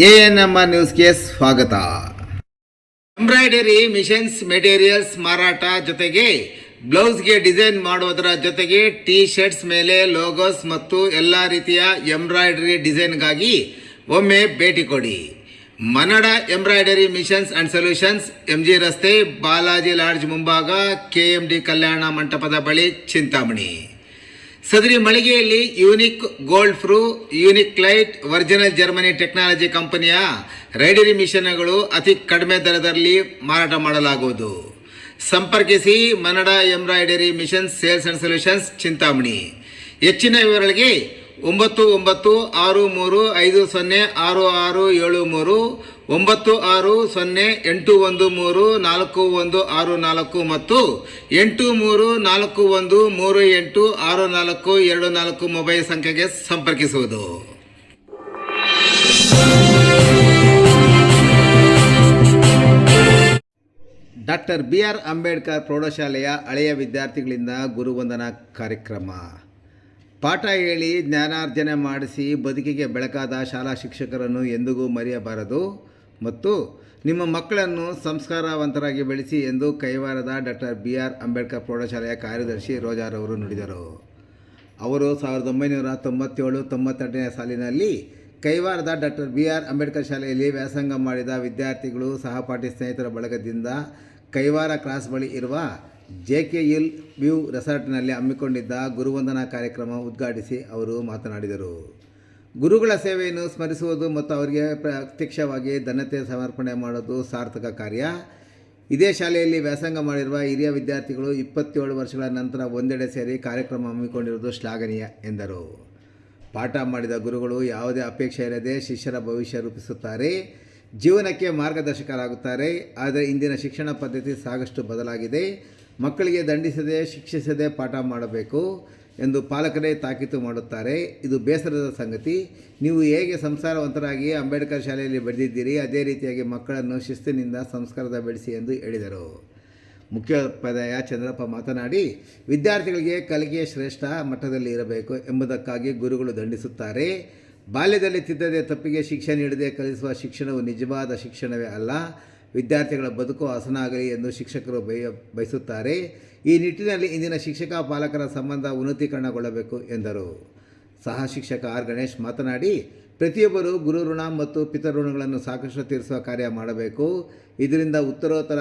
ANMR ನ್ಯೂಸ್ಗೆ ಸ್ವಾಗತ. Embroidery missions materials ಮಾರಾಟ ಜೊತೆಗೆ ಬ್ಲೌಸ್ಗೆ ಡಿಸೈನ್ ಮಾಡೋದರ ಜೊತೆಗೆ ಟೀ ಶರ್ಟ್ಸ್ ಮೇಲೆ ಲೋಗೋಸ್ ಮತ್ತು ಎಲ್ಲ ರೀತಿಯ ಎಂಬ್ರಾಯ್ಡರಿ ಡಿಸೈನ್ಗಾಗಿ ಒಮ್ಮೆ ಭೇಟಿ ಕೊಡಿ. Mannada embroidery machines and solutions, MG ರಸ್ತೆ, ಬಾಲಾಜಿ ಲಾಡ್ಜ್ ಮುಂಭಾಗ, KMD ಕಲ್ಯಾಣ ಮಂಟಪದ ಬಳಿ, ಚಿಂತಾಮಣಿ. ಸದರಿ ಮಳಿಗೆಯಲ್ಲಿ ಯೂನಿಕ್ ಗೋಲ್ಡ್ ಫ್ರೂ, unique light, original Germany technology ಕಂಪನಿಯ ರೈಡರಿ ಮಿಷನ್ಗಳು ಅತಿ ಕಡಿಮೆ ದರದಲ್ಲಿ ಮಾರಾಟ ಮಾಡಲಾಗುವುದು. ಸಂಪರ್ಕಿಸಿ Mannada embroidery machines sales and solutions, Chintamani. ಹೆಚ್ಚಿನ ವಿವರಗಳಿಗೆ 9953506667 9608134164 ಮತ್ತು 8341386424 ಮೊಬೈಲ್ ಸಂಖ್ಯೆಗೆ ಸಂಪರ್ಕಿಸುವುದು. ಡಾಕ್ಟರ್ BR ಅಂಬೇಡ್ಕರ್ ಪ್ರೌಢಶಾಲೆಯ ಹಳೆಯ ವಿದ್ಯಾರ್ಥಿಗಳಿಂದ ಗುರುವಂದನಾ ಕಾರ್ಯಕ್ರಮ. ಪಾಠ ಹೇಳಿ ಜ್ಞಾನಾರ್ಜನೆ ಮಾಡಿಸಿ ಬದುಕಿಗೆ ಬೆಳಕಾದ ಶಾಲಾ ಶಿಕ್ಷಕರನ್ನು ಎಂದಿಗೂ ಮರೆಯಬಾರದು ಮತ್ತು ನಿಮ್ಮ ಮಕ್ಕಳನ್ನು ಸಂಸ್ಕಾರವಂತರಾಗಿ ಬೆಳೆಸಿ ಎಂದು ಕೈವಾರದ ಡಾಕ್ಟರ್ BR ಅಂಬೇಡ್ಕರ್ ಪ್ರೌಢಶಾಲೆಯ ಕಾರ್ಯದರ್ಶಿ ರೋಜಾರವರು ನುಡಿದರು. ಅವರು 1997-98ನೇ ಸಾಲಿನಲ್ಲಿ ಕೈವಾರದ ಡಾಕ್ಟರ್ BR ಅಂಬೇಡ್ಕರ್ ಶಾಲೆಯಲ್ಲಿ ವ್ಯಾಸಂಗ ಮಾಡಿದ ವಿದ್ಯಾರ್ಥಿಗಳು ಸಹಪಾಠಿ ಸ್ನೇಹಿತರ ಬಳಗದಿಂದ ಕೈವಾರ ಕ್ರಾಸ್ ಬಳಿ ಇರುವ JKL ವ್ಯೂ ರೆಸಾರ್ಟ್ನಲ್ಲಿ ಹಮ್ಮಿಕೊಂಡಿದ್ದ ಗುರುವಂದನಾ ಕಾರ್ಯಕ್ರಮ ಉದ್ಘಾಟಿಸಿ ಅವರು ಮಾತನಾಡಿದರು. ಗುರುಗಳ ಸೇವೆಯನ್ನು ಸ್ಮರಿಸುವುದು ಮತ್ತು ಅವರಿಗೆ ಪ್ರತ್ಯಕ್ಷವಾಗಿ ಧನ್ಯತೆ ಸಮರ್ಪಣೆ ಮಾಡೋದು ಸಾರ್ಥಕ ಕಾರ್ಯ. ಇದೇ ಶಾಲೆಯಲ್ಲಿ ವ್ಯಾಸಂಗ ಮಾಡಿರುವ ಹಿರಿಯ ವಿದ್ಯಾರ್ಥಿಗಳು 27 ವರ್ಷಗಳ ನಂತರ ಒಂದೆಡೆ ಸೇರಿ ಕಾರ್ಯಕ್ರಮ ಹಮ್ಮಿಕೊಂಡಿರುವುದು ಶ್ಲಾಘನೀಯ ಎಂದರು. ಪಾಠ ಮಾಡಿದ ಗುರುಗಳು ಯಾವುದೇ ಅಪೇಕ್ಷೆ ಇಲ್ಲದೆ ಶಿಷ್ಯರ ಭವಿಷ್ಯ ರೂಪಿಸುತ್ತಾರೆ, ಜೀವನಕ್ಕೆ ಮಾರ್ಗದರ್ಶಕರಾಗುತ್ತಾರೆ. ಆದರೆ ಇಂದಿನ ಶಿಕ್ಷಣ ಪದ್ಧತಿ ಸಾಕಷ್ಟು ಬದಲಾಗಿದೆ. ಮಕ್ಕಳಿಗೆ ದಂಡಿಸದೆ ಶಿಕ್ಷಿಸದೆ ಪಾಠ ಮಾಡಬೇಕು ಎಂದು ಪಾಲಕರೇ ತಾಕೀತು ಮಾಡುತ್ತಾರೆ. ಇದು ಬೇಸರದ ಸಂಗತಿ. ನೀವು ಹೇಗೆ ಸಂಸ್ಕಾರವಂತರಾಗಿ ಅಂಬೇಡ್ಕರ್ ಶಾಲೆಯಲ್ಲಿ ಬೆಳೆದಿದ್ದೀರಿ, ಅದೇ ರೀತಿಯಾಗಿ ಮಕ್ಕಳನ್ನು ಶಿಸ್ತಿನಿಂದ ಸಂಸ್ಕಾರದ ಬೆಳೆಸಿ ಎಂದು ಹೇಳಿದರು. ಮುಖ್ಯೋಪಾಧ್ಯಾಯ ಚಂದ್ರಪ್ಪ ಮಾತನಾಡಿ, ವಿದ್ಯಾರ್ಥಿಗಳಿಗೆ ಕಲಿಕೆ ಶ್ರೇಷ್ಠ ಮಟ್ಟದಲ್ಲಿ ಇರಬೇಕು ಎಂಬುದಕ್ಕಾಗಿ ಗುರುಗಳು ದಂಡಿಸುತ್ತಾರೆ. ಬಾಲ್ಯದಲ್ಲಿ ತಿದ್ದದೆ ತಪ್ಪಿಗೆ ಶಿಕ್ಷೆ ನೀಡದೆ ಕಲಿಸುವ ಶಿಕ್ಷಣವು ನಿಜವಾದ ಶಿಕ್ಷಣವೇ ಅಲ್ಲ. ವಿದ್ಯಾರ್ಥಿಗಳ ಬದುಕು ಹಸನಾಗಲಿ ಎಂದು ಶಿಕ್ಷಕರು ಬಯಸುತ್ತಾರೆ. ಈ ನಿಟ್ಟಿನಲ್ಲಿ ಇಂದಿನ ಶಿಕ್ಷಕ ಪಾಲಕರ ಸಂಬಂಧ ಉನ್ನತೀಕರಣಗೊಳ್ಳಬೇಕು ಎಂದರು. ಸಹ ಶಿಕ್ಷಕ R. ಗಣೇಶ್ ಮಾತನಾಡಿ, ಪ್ರತಿಯೊಬ್ಬರು ಗುರು ಋಣ ಮತ್ತು ಪಿತೃಋಣಗಳನ್ನು ಸಾಕಷ್ಟು ತೀರಿಸುವ ಕಾರ್ಯ ಮಾಡಬೇಕು. ಇದರಿಂದ ಉತ್ತರೋತ್ತರ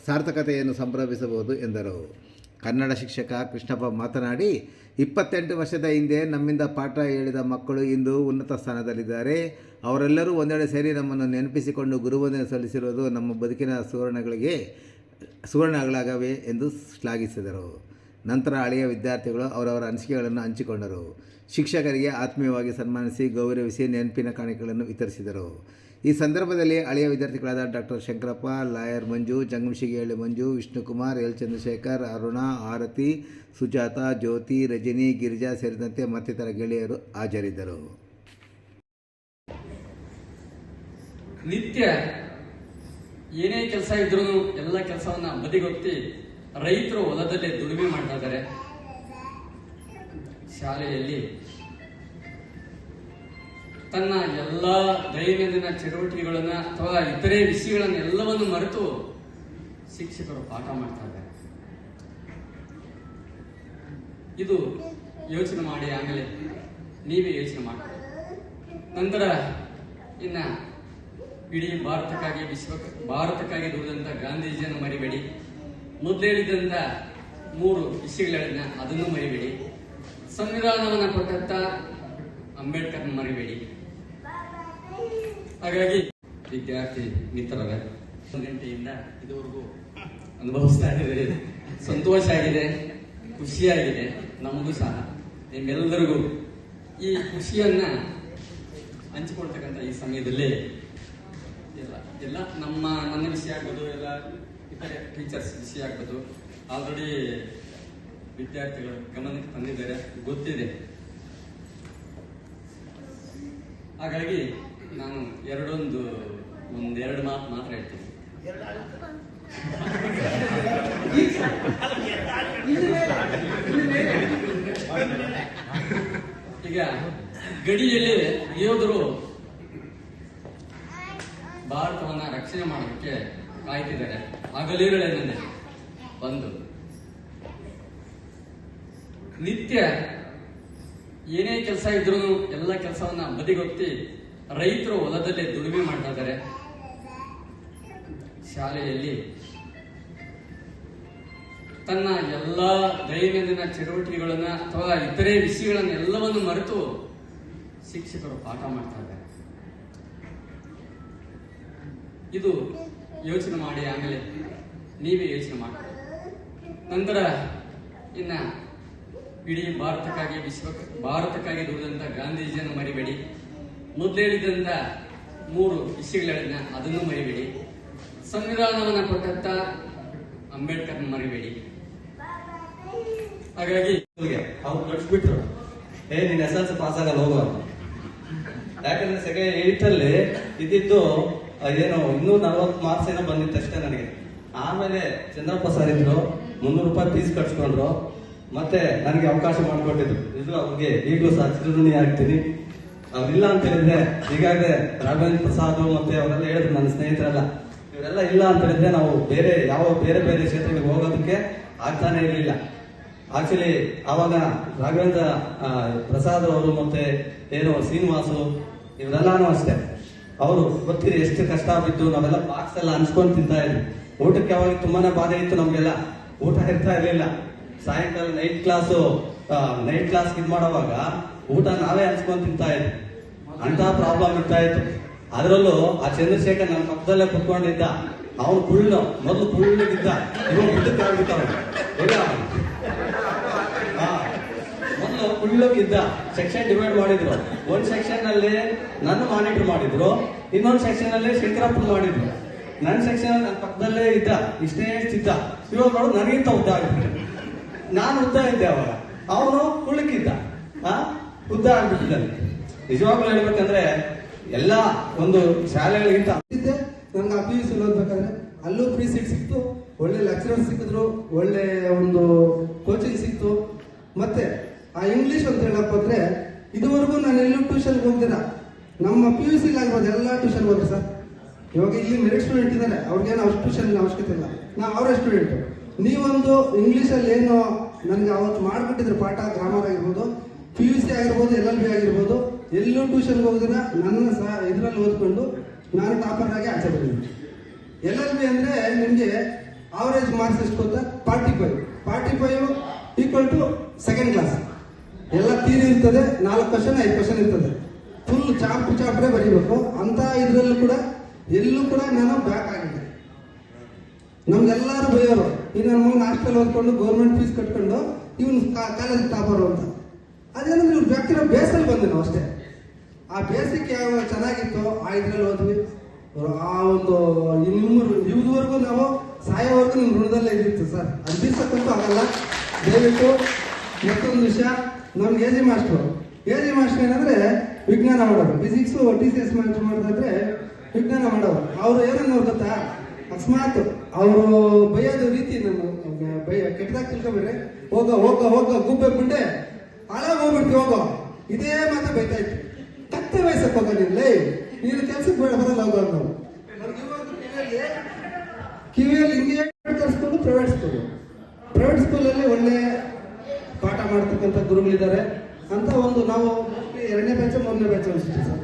ಸಾರ್ಥಕತೆಯನ್ನು ಸಂಭ್ರಮಿಸಬಹುದು ಎಂದರು. ಕನ್ನಡ ಶಿಕ್ಷಕ ಕೃಷ್ಣಪ್ಪ ಮಾತನಾಡಿ, 28 ವರ್ಷದ ಹಿಂದೆ ನಮ್ಮಿಂದ ಪಾಠ ಹೇಳಿದ ಮಕ್ಕಳು ಇಂದು ಉನ್ನತ ಸ್ಥಾನದಲ್ಲಿದ್ದಾರೆ. ಅವರೆಲ್ಲರೂ ಒಂದೆಡೆ ಸೇರಿ ನಮ್ಮನ್ನು ನೆನಪಿಸಿಕೊಂಡು ಗುರುವಂದನೆ ಸಲ್ಲಿಸಿರುವುದು ನಮ್ಮ ಬದುಕಿನ ಸುವರ್ಣಗಳಾಗವೆ ಎಂದು ಶ್ಲಾಘಿಸಿದರು. ನಂತರ ಹಳೆಯ ವಿದ್ಯಾರ್ಥಿಗಳು ಅವರವರ ಅನಿಸಿಕೆಗಳನ್ನು ಹಂಚಿಕೊಂಡರು. ಶಿಕ್ಷಕರಿಗೆ ಆತ್ಮೀಯವಾಗಿ ಸನ್ಮಾನಿಸಿ ಗೌರವಿಸಿ ನೆನಪಿನ ಕಾಣಿಕೆಗಳನ್ನು ವಿತರಿಸಿದರು. ಈ ಸಂದರ್ಭದಲ್ಲಿ ಹಳೆಯ ವಿದ್ಯಾರ್ಥಿಗಳಾದ ಡಾಕ್ಟರ್ ಶಂಕರಪ್ಪ, ಲಾಯರ್ ಮಂಜು, ಜಂಗಮಶಿಗಿಹಳ್ಳಿ ಮಂಜು, ವಿಷ್ಣುಕುಮಾರ್, L. ಚಂದ್ರಶೇಖರ್, ಅರುಣ, ಆರತಿ, ಸುಜಾತ, ಜ್ಯೋತಿ, ರಜನಿ, ಗಿರಿಜಾ ಸೇರಿದಂತೆ ಮತ್ತಿತರ ಗೆಳೆಯರು ಹಾಜರಿದ್ದರು. ನಿತ್ಯ ಏನೇ ಕೆಲಸ ಇದ್ರೂ ಎಲ್ಲ ಕೆಲಸವನ್ನ ಬದಿಗೊತ್ತಿ ರೈತರು ಹೊಲದಲ್ಲೇ ದುಡಿಮೆ ಮಾಡ್ತಾ ಇದ್ದಾರೆ. ಶಾಲೆಯಲ್ಲಿ ತನ್ನ ಎಲ್ಲ ದೈನಂದಿನ ಚಟುವಟಿಕೆಗಳನ್ನ ಅಥವಾ ಇತರೆ ವಿಷಯಗಳನ್ನ ಎಲ್ಲವನ್ನು ಮರೆತು ಶಿಕ್ಷಕರು ಪಾಠ ಮಾಡ್ತಾ ಇದ್ದಾರೆ. ಇದು ಯೋಚನೆ ಮಾಡಿ, ಆಮೇಲೆ ನೀವೇ ಯೋಚನೆ ಮಾಡಿ. ನಂತರ ಇನ್ನ ಇಡೀ ಭಾರತಕ್ಕಾಗಿ ದುಡಿದಂತ ಗಾಂಧೀಜಿಯನ್ನು ಮರಿಬೇಡಿ. ಮೊದಲು ಹೇಳಿದಂತ 3 ವಿಷಯಗಳನ್ನ ಅದನ್ನು ಮರಿಬೇಡಿ. ಸಂವಿಧಾನವನ್ನ ಕೊಟ್ಟಂತ ಅಂಬೇಡ್ಕರ್ನ ಮರಿಬೇಡಿ. ಹಾಗಾಗಿ ವಿದ್ಯಾರ್ಥಿ ಮಿತ್ರರ 1 ಗಂಟೆಯಿಂದ ಇದುವರೆಗೂ ಅನುಭವಿಸ್ತಾ ಇದ್ದೇವೆ. ಸಂತೋಷ ಆಗಿದೆ, ಖುಷಿಯಾಗಿದೆ. ನಮಗೂ ಸಹ ನಿಮ್ಮೆಲ್ಲರಿಗೂ ಈ ಖುಷಿಯನ್ನ ಹಂಚಿಕೊಳ್ತಕ್ಕಂಥ ಈ ಸಮಯದಲ್ಲಿ ಎಲ್ಲ ನನ್ನ ವಿಷಯ ಆಗ್ಬೋದು, ಎಲ್ಲ ಇತರೆ ಟೀಚರ್ಸ್ ವಿಷಯ ಆಗ್ಬೋದು ಆಲ್ರೆಡಿ ವಿದ್ಯಾರ್ಥಿಗಳು ಗಮನಕ್ಕೆ ತಂದಿದ್ದಾರೆ, ಗೊತ್ತಿದೆ. ಹಾಗಾಗಿ ನಾನು ಒಂದೆರಡು ಮಾತು ಮಾತ್ರ ಹೇಳ್ತೀನಿ. ಈಗ ಗಡಿಯಲ್ಲಿ ಯೋಧರು ರಕ್ಷಣೆ ಮಾಡೋದಕ್ಕೆ ಕಾಯ್ತಿದ್ದಾರೆ. ಆಗಲಿರಳೇನಂದೆ ಬಂದು ನಿತ್ಯ ಏನೇ ಕೆಲಸ ಇದ್ರೂ ಎಲ್ಲ ಕೆಲಸವನ್ನ ಬದಿಗೊತ್ತಿ ರೈತರು ಹೊಲದಲ್ಲೇ ದುಡಿಮೆ ಮಾಡ್ತಾ ಇದ್ದಾರೆ. ಶಾಲೆಯಲ್ಲಿ ತನ್ನ ಎಲ್ಲ ದೈನಂದಿನ ಚಟುವಟಿಕೆಗಳನ್ನ ಅಥವಾ ಇತರೆ ವಿಷಯಗಳನ್ನ ಎಲ್ಲವನ್ನು ಮರೆತು ಶಿಕ್ಷಕರು ಪಾಠ ಮಾಡ್ತಾ ಇದ್ದಾರೆ. ಇದು ಯೋಚನೆ ಮಾಡಿ, ಆಮೇಲೆ ನೀವೇ ಯೋಚನೆ ಮಾಡಿ. ನಂತರ ಇನ್ನ ಇಡೀ ಭಾರತಕ್ಕಾಗಿ ದುಡಿದಂತ ಗಾಂಧೀಜಿಯನ್ನು ಮರಿಬೇಡಿ. ಮೊದಲು ಹೇಳಿದಂತ 3 ವಿಷಯಗಳನ್ನ ಅದನ್ನು ಮರಿಬೇಡಿ. ಸಂವಿಧಾನವನ್ನ ಕೊಟ್ಟಂತ ಅಂಬೇಡ್ಕರ್ನ ಮರಿಬೇಡಿ. ಹಾಗಾಗಿ ಅವ್ರು ಕಳಿಸ್ಬಿಟ್ರು, ನಿನ್ನ SLC ಪಾಸ್ ಆಗಲ್ಲ ಹೋಗೋ ಅಂತ. ಯಾಕಂದ್ರೆ ಸೆಕೆಂಡ್ 8th ಅಲ್ಲಿ ಇದ್ದಿದ್ದು ಏನು 240 ಮಾರ್ಕ್ಸ್ ಏನೋ ಬಂದಿತ್ತು ಅಷ್ಟೇ ನನಗೆ. ಆಮೇಲೆ ಚಂದ್ರಪ್ಪ ಸರ್ ಇದ್ರು, 300 ರೂಪಾಯಿ ಫೀಸ್ ಕಟ್ಸ್ಕೊಂಡ್ರು, ಮತ್ತೆ ನನಗೆ ಅವಕಾಶ ಮಾಡಿಕೊಟ್ಟಿದ್ರು. ಇದು ಅವ್ರಿಗೆ ಈಗಲೂ ಸಚಿವರುಣಿ ಆಗ್ತೀನಿ. ಅವ್ರಿಲ್ಲ ಅಂತ ಹೇಳಿದ್ರೆ ಈಗಾಗಲೇ ರಾಘವೇಂದ್ರ ಪ್ರಸಾದ್ ಮತ್ತೆ ಅವರೆಲ್ಲ ಹೇಳಿದ್ರು, ನನ್ನ ಸ್ನೇಹಿತರೆಲ್ಲ ಇವರೆಲ್ಲ ಇಲ್ಲ ಅಂತ ಹೇಳಿದ್ರೆ ನಾವು ಬೇರೆ ಬೇರೆ ಕ್ಷೇತ್ರಗಳಿಗೆ ಹೋಗೋದಕ್ಕೆ ಆಗ್ತಾನೆ ಇರಲಿಲ್ಲ. ಆಕ್ಚುಲಿ ಆವಾಗ ರಾಘವೇಂದ್ರ ಪ್ರಸಾದ್ ಅವರು ಮತ್ತೆ ಶ್ರೀನಿವಾಸು ಇವರೆಲ್ಲಾನು ಅಷ್ಟೇ. ಅವರು ಗೊತ್ತಿರಿ ಎಷ್ಟು ಕಷ್ಟ ಬಿದ್ದು ನಾವೆಲ್ಲ ಬಾಕ್ಸ್ ಎಲ್ಲ ಹಂಚ್ಕೊಂಡು ತಿಂತಾ ಇದ್ವಿ. ಊಟಕ್ಕೆ ಅವಾಗ ತುಂಬಾನೇ ಬಾಧೆ ಇತ್ತು ನಮ್ಗೆಲ್ಲ. ಊಟ ಇರ್ತಾ ಇರ್ಲಿಲ್ಲ. ಸಾಯಂಕಾಲ ನೈಟ್ ಕ್ಲಾಸ್ ಇದ್ ಮಾಡುವಾಗ ಊಟ ನಾವೇ ಹಂಚ್ಕೊಂಡು ತಿಂತಾ ಇದ್ವಿ. ಅಂತ ಪ್ರಾಬ್ಲಮ್ ಇರ್ತಾ ಇತ್ತು. ಅದರಲ್ಲೂ ಆ ಚಂದ್ರಶೇಖರ್ ನನ್ನ ಪಕ್ಕದಲ್ಲೇ ಕುತ್ಕೊಂಡಿದ್ದ. ಅವನು ಮೊದಲು ಕುಳ್ಳಿಗಿದ್ದ, ಇವಾಗ ಬುದ್ಧಕ್ಕೆ ಆಗ್ಬಿಟ್ಟವ. ಮೊದಲು ಕುಳ್ಳಕ್ಕಿದ್ದ. ಸೆಕ್ಷನ್ ಡಿವೈಡ್ ಮಾಡಿದ್ರು. ಒಂದ್ ಸೆಕ್ಷನ್ ಅಲ್ಲಿ ನನ್ನ ಮಾನಿಟರ್ ಮಾಡಿದ್ರು, ಇನ್ನೊಂದು ಸೆಕ್ಷನ್ ಅಲ್ಲಿ ಶಂಕರಪ್ಪ ಮಾಡಿದ್ರು. ನನ್ನ ಸೆಕ್ಷನ್ ನನ್ನ ಪಕ್ಕದಲ್ಲೇ ಇದ್ದ, ಇಷ್ಟೇ ಇದ್ದ. ಇವಾಗ ನೋಡು ನನಗಿಂತ ಉದ್ದ ಆಗ್ಬಿಟ್ಟು. ನಾನು ಉದ್ದ ಇದ್ದೆ ಅವಾಗ, ಅವನು ಕುಳ್ಳಕ್ಕಿದ್ದ, ಉದ್ದ ಆಗ್ಬಿಟ್ಟಿದ್ದಾನೆ. ನಿಜವಾಗ್ಲೂ ಹೇಳ್ಬೇಕಂದ್ರೆ ಎಲ್ಲ ಒಂದು ಶಾಲೆಗಳಿಗಿಂತ ನನ್ಗೆ ಆ PUC ಓದ್ಬೇಕಾದ್ರೆ ಅಲ್ಲೂ ಫ್ರೀ ಸೀಟ್ ಸಿಕ್ತು, ಒಳ್ಳೆ ಲೆಕ್ಚರರ್ ಸಿಕ್ಕಿದ್ರು, ಒಳ್ಳೆ ಒಂದು ಕೋಚಿಂಗ್ ಸಿಕ್ತು. ಮತ್ತೆ ಆ ಇಂಗ್ಲಿಷ್ ಅಂತ ಹೇಳಕ್ ಹೋದ್ರೆ ಇದುವರೆಗೂ ನಾನು ಎಲ್ಲೂ ಟ್ಯೂಷನ್ಗೆ ಹೋಗ್ದಿರ. ನಮ್ಮ PUC ಆಗಿರೋದು ಎಲ್ಲ ಟ್ಯೂಷನ್ ಹೋದ್ರೆ ಸರ್. ಇವಾಗ ಇಲ್ಲಿ ಮೆರಿಟ್ ಸ್ಟೂಡೆಂಟ್ ಇದ್ದಾರೆ, ಅವ್ರಿಗೇನು ಅಷ್ಟು ಟ್ಯೂಷನ್ ಅವಶ್ಯಕತೆ ಇಲ್ಲ, ನಾವು ಅವರೇ ಸ್ಟೂಡೆಂಟ್. ನೀವೊಂದು ಇಂಗ್ಲೀಷಲ್ಲಿ ಏನು ನನಗೆ ಅವತ್ತು ಮಾಡ್ಬಿಟ್ಟಿದ್ರೆ ಪಾಠ, ಗ್ರಾಮರ್ ಆಗಿರ್ಬೋದು, PUC ಆಗಿರ್ಬೋದು, LLB ಆಗಿರ್ಬೋದು, ಎಲ್ಲೂ ಟ್ಯೂಷನ್ಗೆ ಹೋಗಿದ್ರೆ ನನ್ನ ಸಹ ಇದರಲ್ಲಿ ಓದ್ಕೊಂಡು ನಾನು ಟಾಪರ್ ಆಗಿ ಆಚೆ ಬಂದಿದ್ದೀನಿ. LLB ಅಂದ್ರೆ ನಿಮಗೆ ಆವರೇಜ್ ಮಾರ್ಕ್ಸ್ ಎಷ್ಟು ಗೊತ್ತಾ? 45 ಈಕ್ವಲ್ ಟು ಸೆಕೆಂಡ್ ಕ್ಲಾಸ್. ಎಲ್ಲ ತೀರಿ ಇರ್ತದೆ, 4 ಕ್ವಶನ್ 5 ಕ್ವಶನ್ ಇರ್ತದೆ. ಫುಲ್ ಚಾಪ್ಟ್ರೇ ಬರೀಬೇಕು. ಅಂತ ಇದ್ರಲ್ಲೂ ಕೂಡ ಎಲ್ಲೂ ಕೂಡ ನಾನು ಬ್ಯಾಕ್ ಆಗಿದ್ದೆ. ನಮ್ಗೆಲ್ಲರೂ ಬೈಯೋರು, ಈ ನನ್ನ ಮಗನ ಹಾಸ್ಟೆಲ್ ಓದ್ಕೊಂಡು ಗೌರ್ಮೆಂಟ್ ಫೀಸ್ ಕಟ್ಕೊಂಡು ಇವನು ಕಾಲೇಜ್ ಟಾಪರು ಅಂತ. ಅದೇನಂದ್ರೆ ಇವ್ರು ಬ್ಯಾಕ್ತಿರೋ ಬೇಸಲ್ಲಿ ಬಂದೆ ನಾವು ಅಷ್ಟೇ. ಆ ಬೇಸಿಕ್ ಯಾವ ಚೆನ್ನಾಗಿತ್ತು ಆ ಇದ್ರಲ್ಲಿ ಹೋದ್ವಿ. ಆ ಒಂದು ಇದುವರೆಗೂ ನಾವು ಸಾಯೋವರೆಗೂ ನಿಮ್ಮ ಋಣದಲ್ಲೇ ಇದ್ದಿತ್ತು ಸರ್. ಅದು ಬೀಸಕ್ಕಂತೂ ಆಗಲ್ಲ. ದಯವಿಟ್ಟು ಮತ್ತೊಂದು ವಿಷಯ, ನಮ್ಗೆ AG ಮಾಸ್ಟರ್ ಏನಂದ್ರೆ ವಿಜ್ಞಾನ ಮಾಡೋರು, ಫಿಸಿಕ್ಸ್ TCS ಮಾಸ್ಟರ್ ಮಾಡಿದ್ರೆ ವಿಜ್ಞಾನ ಮಾಡೋರು. ಅವ್ರು ಏನನ್ನೋರು ಗೊತ್ತಾ? ಅಕಸ್ಮಾತ್ ಅವರು ಬೈಯೋದು ರೀತಿ ಕೆಟ್ಟದಾಗ ತಿಳ್ಕೊಬೇಡ್ರಿ. ಹೋಗ ಗುಬ್ಬೆ ಮುಂಡೆ ಹಾಳಾಗ ಹೋಗ್ಬಿಡ್ತಿ, ಹೋಗೋ ಇದೇ ಮಾತ್ರ ಬೈತಾ ಇತ್ತು. ಕತ್ತೆ ವಯಸ್ಸಕ್ಕೆ ಹೋಗ ನೀನು ಕೆಲ್ಸಕ್ಕೆ ಬರಲ್ಲ ಹೋಗೋ ನಾವು. ಕಿವಿಯಲ್ಲಿ ಹಿಂಗೆ ಕರ್ಸ್ಕೊಂಡು ಪ್ರೈವೇಟ್ ಸ್ಕೂಲಲ್ಲಿ ಒಳ್ಳೆ ಪಾಠ ಮಾಡ್ತಕ್ಕಂಥ ಗುರುಗಳಿದ್ದಾರೆ ಅಂತ ಒಂದು ನಾವು 2ನೇ ಬ್ಯಾಚ್ 3ನೇ ಬ್ಯಾಚ್ ಅನಿಸುತ್ತೆ ಸರ್.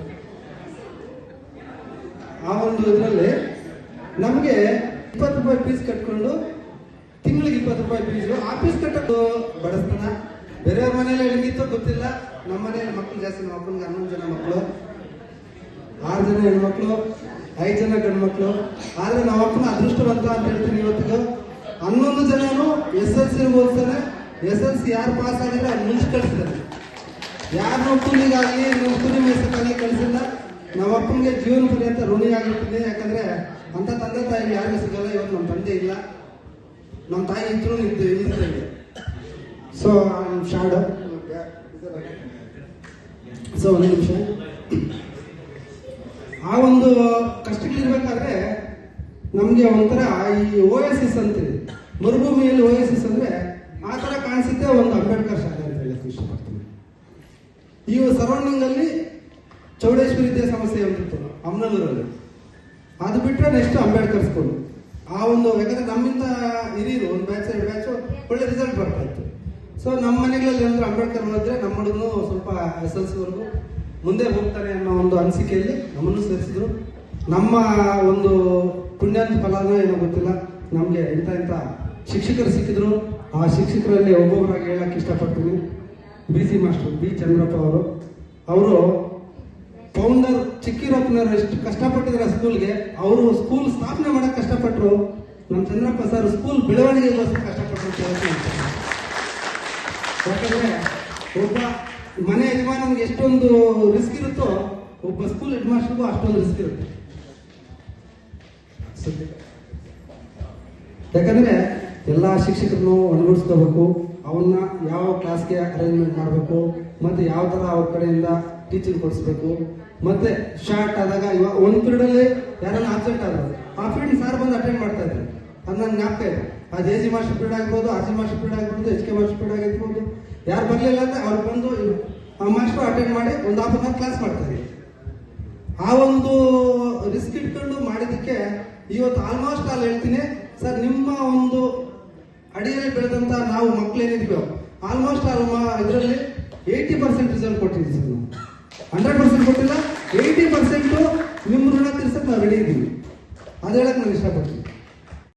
ಆ ಒಂದು ಇದರಲ್ಲಿ ನಮಗೆ 20 ರೂಪಾಯಿ ಫೀಸ್ ಕಟ್ಕೊಂಡು ತಿಂಗಳಿಗೆ 20 ರೂಪಾಯಿ ಫೀಸು. ಆ ಫೀಸ್ ಕಟ್ಟೋದು ಬಡಸ್ತನ. ಬೇರೆಯವ್ರ ಮನೇಲಿ ಹೆಂಗಿತ್ತೋ ಗೊತ್ತಿಲ್ಲ. ನಮ್ಮ ಮನೇಲಿ ಮಕ್ಕಳು ಜಾಸ್ತಿ. ನಮ್ಮ ಅಪ್ಪನಿಗೆ 11 ಜನ ಮಕ್ಕಳು, 6 ಜನ ಹೆಣ್ಮಕ್ಳು, 5 ಜನ ಗಂಡು ಮಕ್ಕಳು. ಆದ್ರೆ ನಮ್ಮ ಅಪ್ಪನ ಅದೃಷ್ಟವಂತ ಅಂತ ಹೇಳ್ತೀನಿ. ಇವತ್ತಿಗೂ 11 ಜನನು SLC ಓದ್ತಾನೆ. SLC ಯಾರು ಪಾಸ್ ಆಗಿದ್ರೆ ಅವ್ರು ಮುಂಚೆ ಕಳಿಸಿದ್ದಾರೆ. ಯಾರನ್ನೂ ಕೂಲಿಗಾಗಲಿ ಕುರಿ ಮೇಸಕ್ಕಾಗಲಿ ಕಳಿಸಿಲ್ಲ. ನಮ್ಮ ಅಪ್ಪನಿಗೆ ಜೀವನ ಪರ್ಯಂತ ಋಣಿಯಾಗಿರ್ತೀನಿ. ಯಾಕಂದ್ರೆ ಅಂತ ತಂದೆ ತಾಯಿಗೆ ಯಾರಿಗೂ ಸಿಗಲ್ಲ. ಇವತ್ತು ನಮ್ಮ ತಂದೆ ಇಲ್ಲ, ನಮ್ಮ ತಾಯಿ ಇದ್ರು ಇಲ್ದಂಗೆ. ಸೊ ಶಾಡೋ ಒಂದು ನಿಮಿಷ. ಆ ಒಂದು ಕಷ್ಟಗಳಿರ್ಬೇಕಾದ್ರೆ ನಮಗೆ ಒಂಥರ ಈ OSS ಅಂತೀವಿ, ಮರುಭೂಮಿಯಲ್ಲಿ OSS ಅಂದ್ರೆ ಆ ಥರ ಕಾಣಿಸುತ್ತೆ ಒಂದು ಅಂಬೇಡ್ಕರ್ ಶಾಲೆ ಅಂತ ಹೇಳಕ್ಕೆ ಇಷ್ಟಪಡ್ತೀನಿ. ಈ ಸರೌಂಡಿಂಗ್ ಅಲ್ಲಿ ಚೌಡೇಶ್ವರಿ ವಿದ್ಯಾಸಂಸ್ಥೆ ಅಂತಿತ್ತು ಅಮ್ನೂರಲ್ಲಿ. ಅದು ಬಿಟ್ಟರೆ ನೆಕ್ಸ್ಟ್ ಅಂಬೇಡ್ಕರ್ ಸ್ಕೂಲ್. ಆ ಒಂದು ಯಾಕಂದ್ರೆ ನಮ್ಮಿಂದ ಹಿರಿಯರು ಒಂದು ಬ್ಯಾಚ್ 2 ಬ್ಯಾಚ್ ಒಳ್ಳೆ ರಿಸಲ್ಟ್ ಬರ್ತಾ ಇತ್ತು. ಸೊ ನಮ್ಮ ಮನೆಗಳಲ್ಲಿ ಅಂದ್ರೆ ಅಂಬೇಡ್ಕರ್ ಹೋದ್ರೆ ನಮ್ಮ ಹುಡುಗನು ಸ್ವಲ್ಪ SLC ವರೆಗೂ ಮುಂದೆ ಹೋಗ್ತಾನೆ ಅನ್ನೋ ಒಂದು ಅನಿಸಿಕೆಯಲ್ಲಿ ನಮ್ಮನ್ನು ಸೇರಿಸಿದ್ರು. ನಮ್ಮ ಒಂದು ಪುಣ್ಯದ ಫಲನೋ ಏನೋ ಗೊತ್ತಿಲ್ಲ, ನಮಗೆ ಇಂಥ ಶಿಕ್ಷಕರು ಸಿಕ್ಕಿದ್ರು. ಆ ಶಿಕ್ಷಕರಲ್ಲಿ ಒಬ್ಬೊಬ್ಬರಾಗಿ ಹೇಳಕ್ಕೆ ಇಷ್ಟಪಡ್ತೀನಿ. BC ಮಾಸ್ಟರ್ B ಚಂದ್ರಪ್ಪ ಅವರು ಫೌಂಡರ್ ಚಿಕ್ಕಿರಪ್ಪನವರು ಎಷ್ಟು ಕಷ್ಟಪಟ್ಟಿದ್ದಾರೆ ಸ್ಕೂಲ್ಗೆ. ಅವರು ಸ್ಕೂಲ್ ಸ್ಥಾಪನೆ ಮಾಡಕ್ಕೆ ಕಷ್ಟಪಟ್ಟರು. ನಮ್ಮ ಚಂದ್ರಪ್ಪ ಸರ್ ಸ್ಕೂಲ್ ಬೆಳವಣಿಗೆಗೋಸ್ಕರ ಕಷ್ಟಪಟ್ಟರು ಅಂತ ಹೇಳ್ತೀನಿ. ಯಾಕಂದ್ರೆ ಒಬ್ಬ ಮನೆ ಯಜಮಾನನಿಗೆ ಎಷ್ಟೊಂದು ರಿಸ್ಕ್ ಇರುತ್ತೋ ಒಬ್ಬ ಸ್ಕೂಲ್ ಹೆಡ್ ಮಾಸ್ಟರ್ಗೂ ಅಷ್ಟೊಂದು ರಿಸ್ಕ್ ಇರುತ್ತೆ. ಯಾಕಂದ್ರೆ ಎಲ್ಲ ಶಿಕ್ಷಕರನ್ನು ಒಳಗೂಡಿಸ್ಕೋಬೇಕು, ಅವನ್ನ ಯಾವ ಕ್ಲಾಸ್ಗೆ ಅರೇಂಜ್ಮೆಂಟ್ ಮಾಡಬೇಕು, ಮತ್ತೆ ಯಾವ ತರ ಅವ್ರ ಕಡೆಯಿಂದ ಟೀಚಿಂಗ್ ಕೊಡಿಸ್ಬೇಕು. ಮತ್ತೆ ಶಾರ್ಟ್ ಆದಾಗ ಇವಾಗ ಒಂದು ಪೀರಿಯಡಲ್ಲಿ ಯಾರನ್ನ ಆಬ್ಸೆಂಟ್ ಆದ್ರು ಆ ಪೀರಿಯಡ್ ಸಾರ್ ಬಂದು ಅಟೆಂಡ್ ಮಾಡ್ತಾ ಇದ್ರು. ಅದು ನನ್ನ ಜ್ಞಾಪಕ ಇದೆ. ಅದು AG ಮಾಸ್ಟರ್ ಪೀರಿಯಡ್ ಆಗ್ಬೋದು, RG ಮಾಸ್ಟರ್ ಪೀರಿಯಡ್ ಆಗ್ಬೋದು, HK ಮಾಸ್ಟರ್ ಪೀರಿಯಡ್ ಆಗಿರ್ಬೋದು. ಯಾರು ಬರಲಿಲ್ಲ ಅಂದ್ರೆ ಅವ್ರು ಬಂದು ಆ ಮಾಸ್ಟರ್ ಅಟೆಂಡ್ ಮಾಡಿ ಒಂದು ಹಾಫ್ ಅನ್ ಅವರ್ ಕ್ಲಾಸ್ ಮಾಡ್ತಾ ಇದ್ರು. ಆ ಒಂದು ರಿಸ್ಕ್ ಇಟ್ಕೊಂಡು ಮಾಡಿದ್ದಕ್ಕೆ ಇವತ್ತು ಆಲ್ಮೋಸ್ಟ್ ಅಲ್ಲಿ ಹೇಳ್ತೀನಿ ಸರ್, ನಿಮ್ಮ ಒಂದು ಅಡಿಯಲ್ಲಿ ಬೆಳೆದಂತ ನಾವು ಮಕ್ಕಳೇನಿದ್ವಿ ಆಲ್ಮೋಸ್ಟ್ ಇದರಲ್ಲಿ 80% ರಿಸಲ್ಟ್ ಕೊಟ್ಟಿದ್ದೀವಿ ಸರ್. ನಾವು 100% ಕೊಟ್ಟಿಲ್ಲ, 80% ನಿಮ್ಮ ಋಣ ತೀರ್ಸಕ್ಕೆ ನಾವು ರೆಡಿ ಇದ್ದೀವಿ. ಅದು ಹೇಳಕ್ ನಾನು ಇಷ್ಟಪಡ್ತೀನಿ.